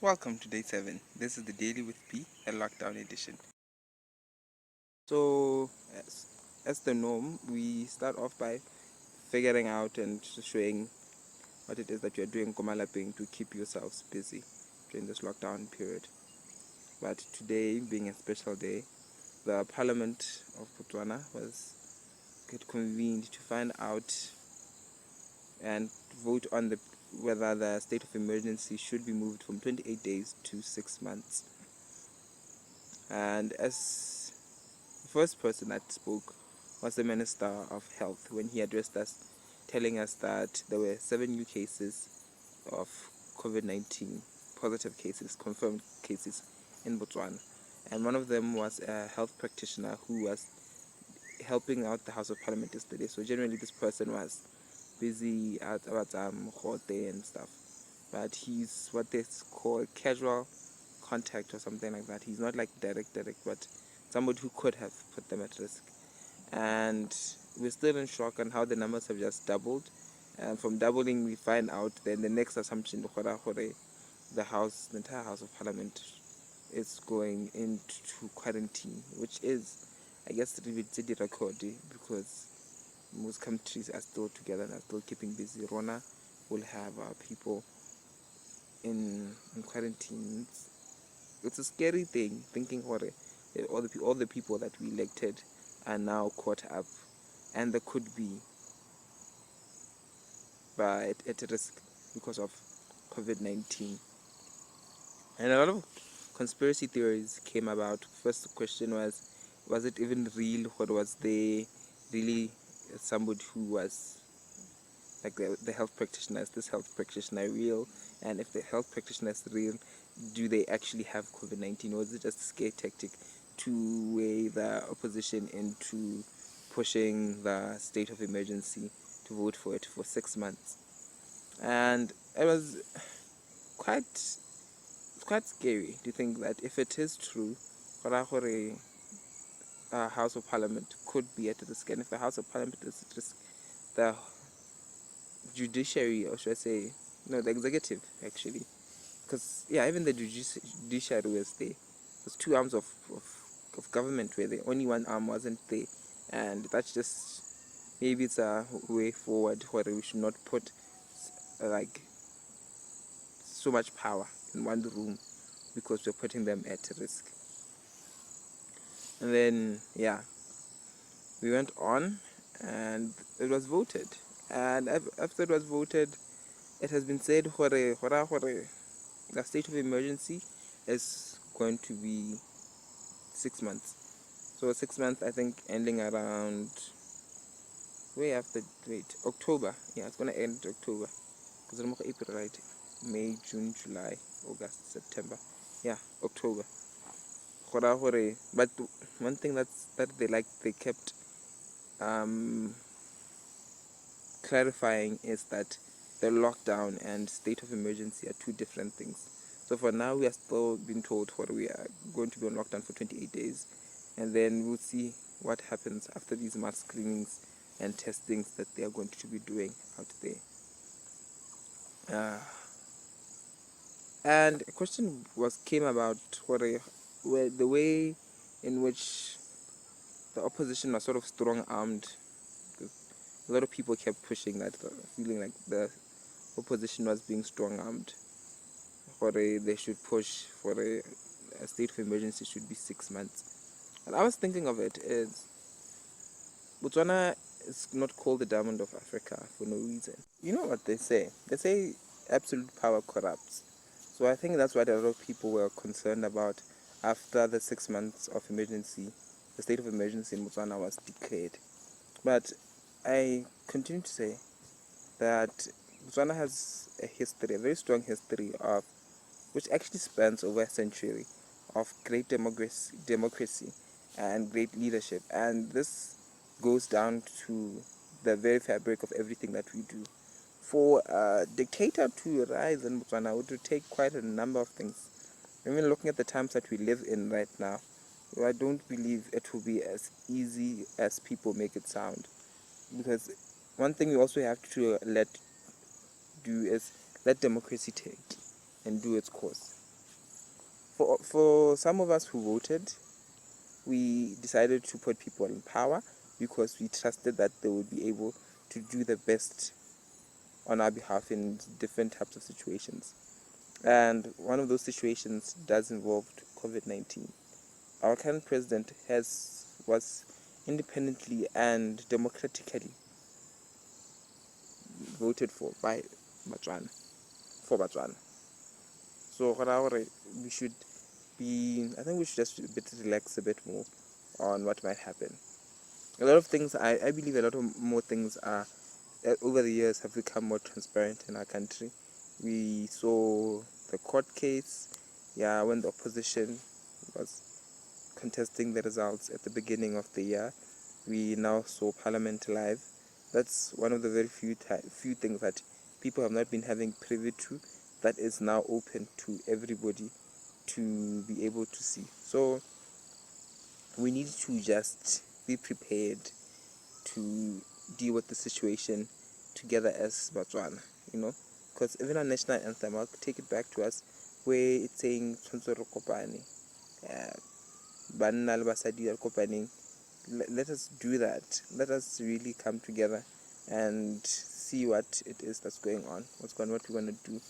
Welcome to day 7. This is the Daily with P, a lockdown edition. So, as the norm, we start off by figuring out and showing what it is that you're doing Komalaping to keep yourselves busy during this lockdown period. But today, being a special day, the Parliament of Botswana was convened to find out and vote on whether the state of emergency should be moved from 28 days to 6 months. And as the first person that spoke was the Minister of Health when he addressed us, telling us that there were 7 new cases of COVID-19, positive cases, confirmed cases in Botswana. And one of them was a health practitioner who was helping out the House of Parliament yesterday. So generally this person was busy at Khote and stuff. But he's what they call casual contact or something like that. He's not like direct, but somebody who could have put them at risk. And we're still in shock on how the numbers have just doubled. And from doubling, we find out then the next assumption, the entire House of Parliament is going into quarantine, which is, I guess, the record because most countries are still together and are still keeping busy. Rona will have people in quarantine. It's a scary thing thinking what all the people that we elected are now caught up, and there could be at risk because of COVID-19. And a lot of conspiracy theories came about. First question was it even real? What was they really somebody who was like the health practitioner? Is this health practitioner real? And if the health practitioner is real, do they actually have COVID-19, or is it just a scare tactic to weigh the opposition into pushing the state of emergency to vote for it for 6 months? And it was quite quite scary to think that if it is true, Horakore House of Parliament could be at risk, and if the House of Parliament is at risk, the judiciary, or should I say, no, the executive actually, because yeah, even the judiciary was there. There's two arms of government where the only one arm wasn't there, and that's just maybe it's a way forward where we should not put like so much power in one room because we're putting them at risk. And then yeah, we went on, and it was voted. And after it was voted, it has been said the state of emergency is going to be 6 months. So 6 months, I think, ending around October. Yeah, it's gonna end October because I'm April, right? May, June, July, August, September. Yeah, October. But one thing that they kept um, clarifying is that the lockdown and state of emergency are two different things. So for now, we are still being told what we are going to be on lockdown for 28 days, and then we'll see what happens after these mass screenings and testings that they are going to be doing out there. And a question came about where the way in which the opposition was sort of strong-armed. A lot of people kept pushing that, feeling like the opposition was being strong-armed. They should push for a state of emergency should be 6 months. And I was thinking of it as Botswana is not called the Diamond of Africa for no reason. You know what they say? They say absolute power corrupts. So I think that's what a lot of people were concerned about after the 6 months of emergency, the state of emergency in Botswana was declared. But I continue to say that Botswana has a history, a very strong history of which actually spans over a century of great democracy and great leadership. And this goes down to the very fabric of everything that we do. For a dictator to rise in Botswana would take quite a number of things. Even looking at the times that we live in right now, I don't believe it will be as easy as people make it sound. Because one thing we also have to let democracy take and do its course. for some of us who voted, we decided to put people in power because we trusted that they would be able to do the best on our behalf in different types of situations. And one of those situations does involve COVID-19. Our current president was independently and democratically voted for by Botswana, for Botswana. So we should I think we should just relax a bit more on what might happen. A lot of things, I believe a lot of more things are, over the years, have become more transparent in our country. We saw the court case, when the opposition was contesting the results at the beginning of the year. We now saw Parliament live. That's one of the very few things that people have not been having privy to, that is now open to everybody to be able to see. So we need to just be prepared to deal with the situation together as Botswana, because even our national anthem, I'll take it back to us, where it's saying Tshwantsho Kopane, Banna le Basadi ba kopaneng. Let us do that. Let us really come together and see what it is that's going on, what we're going to do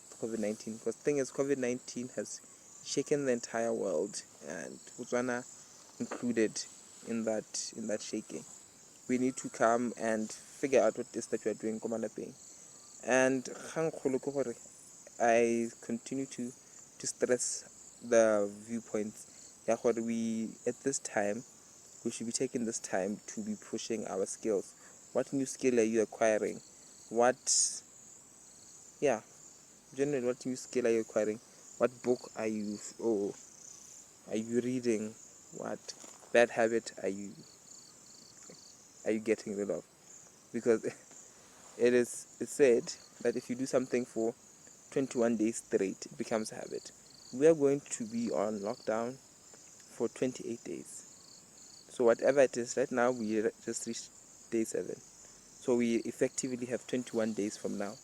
for COVID-19. Because the thing is, COVID-19 has shaken the entire world, and Botswana included in that shaking. We need to come and figure out what it is that we are doing ko malapeng. And I continue to stress the viewpoints. We at this time, we should be taking this time to be pushing our skills. What new skill are you acquiring? Generally, what new skill are you acquiring? What book are you reading? What bad habit are you getting rid of? Because it's said that if you do something for 21 days straight, it becomes a habit. We are going to be on lockdown for 28 days. So whatever it is, right now we just reached day 7. So we effectively have 21 days from now.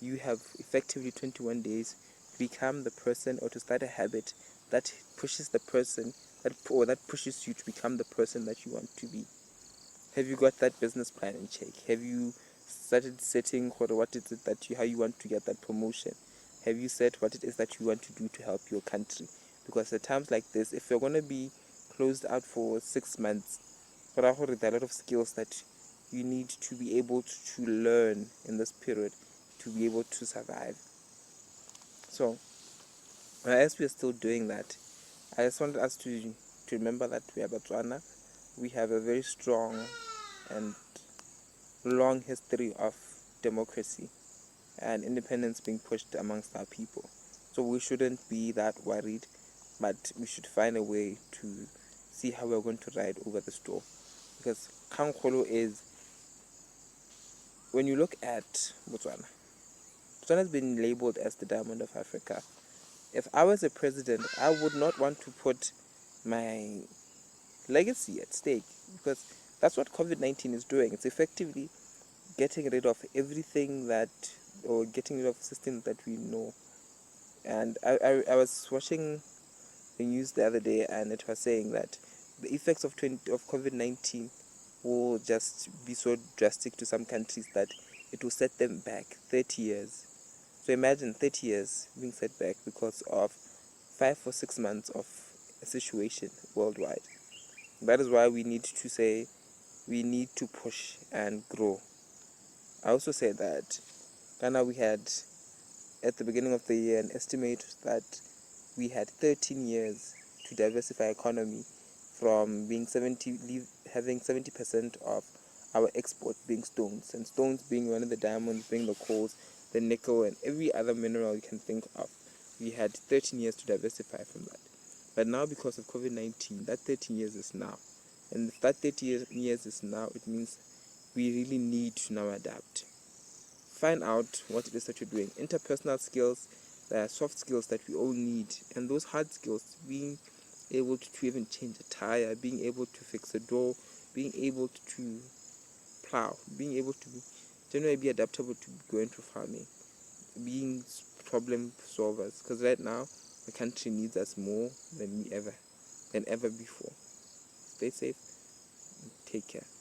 You have effectively 21 days to become the person, or to start a habit that pushes the person, that pushes you to become the person that you want to be. Have you got that business plan in check? Have you started setting what is it how you want to get that promotion? Have you set what it is that you want to do to help your country? Because at times like this, if you're going to be closed out for 6 months, there are a lot of skills that you need to be able to learn in this period to be able to survive. So, as we are still doing that, I just wanted us to remember that we are Botswana. We have a very strong and long history of democracy and independence being pushed amongst our people. So we shouldn't be that worried, but we should find a way to see how we're going to ride over the storm. Because Kankolo is, when you look at Botswana has been labeled as the Diamond of Africa. If I was a president, I would not want to put my legacy at stake, because that's what COVID-19 is doing. It's effectively getting rid of everything getting rid of systems that we know. And I was watching the news the other day, and it was saying that the effects of COVID-19 will just be so drastic to some countries that it will set them back 30 years. So imagine 30 years being set back because of 5 or 6 months of a situation worldwide. That is why we need to say we need to push and grow. I also said that Ghana, we had at the beginning of the year an estimate that we had 13 years to diversify economy, from having 70% of our export being stones, and stones being one of the diamonds, being the coals, the nickel, and every other mineral you can think of. We had 13 years to diversify from that. But now, because of COVID-19, that 13 years is now. And if that 30 years is now, it means we really need to now adapt. Find out what it is that you're doing. Interpersonal skills, soft skills that we all need, and those hard skills, being able to even change a tire, being able to fix a door, being able to plow, being able to generally be adaptable to going to farming, being problem solvers. Because right now The country needs us more than ever before. Stay safe. Take care.